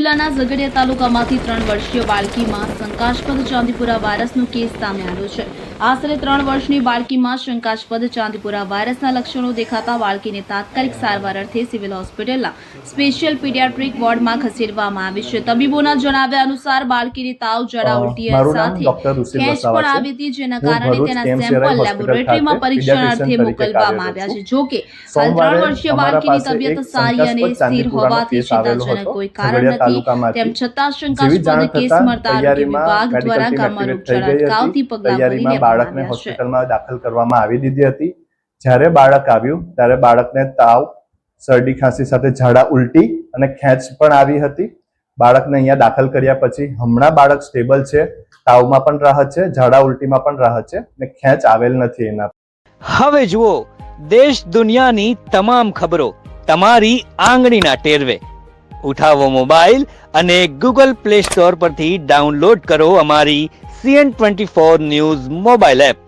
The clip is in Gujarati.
જિલ્લાના ઝઘડિયા તાલુકામાંથી 3 વર્ષીય બાળકીમાં શંકાસ્પદ ચાંદીપુરા વાયરસનો કેસ સામે આવ્યો છે। આશરે 3 વર્ષની બાળકીમાં શંકાસ્પદ ચાંદીપુરા વાયરસના લક્ષણો દેખાતા બાળકીને તાત્કાલિક સારવાર અર્થે સિવિલ હોસ્પિટલના સ્પેશિયલ પીડિયાટ્રિક વોર્ડમાં ખસેડવામાં આવી છે। તબીબોના જણાવ્યા અનુસાર બાળકીને તાવ, ઝાડા, ઉલટી સાથે ખેંચ પણ આવી હતી, જેના કારણે તેના સેમ્પલ લેબોરેટરીમાં પરીક્ષણ અર્થે મોકલવામાં આવ્યા છે। જો કે હાલ 3 વર્ષીય બાળકીની તબિયત સારી અને સ્થિર હોવાથી ચિંતાજનક કોઈ કારણ નથી, તેમ છતાં શંકાસ્પદ કેસ મળતા આરોગ્ય વિભાગ દ્વારા ગામમાં રોગચાળા અટકાવતી પગલાં ભરી બાળકને હોસ્પિટલમાં દાખલ કરવામાં આવી દીધી હતી। જ્યારે બાળક આવ્યું ત્યારે બાળકને તાવ, શરદી, ખાંસી સાથે ઝાડા, ઉલટી અને ખેંચ પણ આવી હતી। બાળકને અહીંયા દાખલ કર્યા પછી હમણાં બાળક સ્ટેબલ છે, તાવમાં પણ રાહત છે, ઝાડા ઉલટીમાં પણ રાહત છે અને ખેંચ આવેલ નથી એના। હવે જુઓ દેશ દુનિયાની તમામ ખબરો તમારી આંગળીના ટેરવે। ઉઠાવો મોબાઈલ અને ગૂગલ પ્લે સ્ટોર પરથી ડાઉનલોડ કરો અમારી CN24 ન્યૂઝ મોબાઈલ એપ।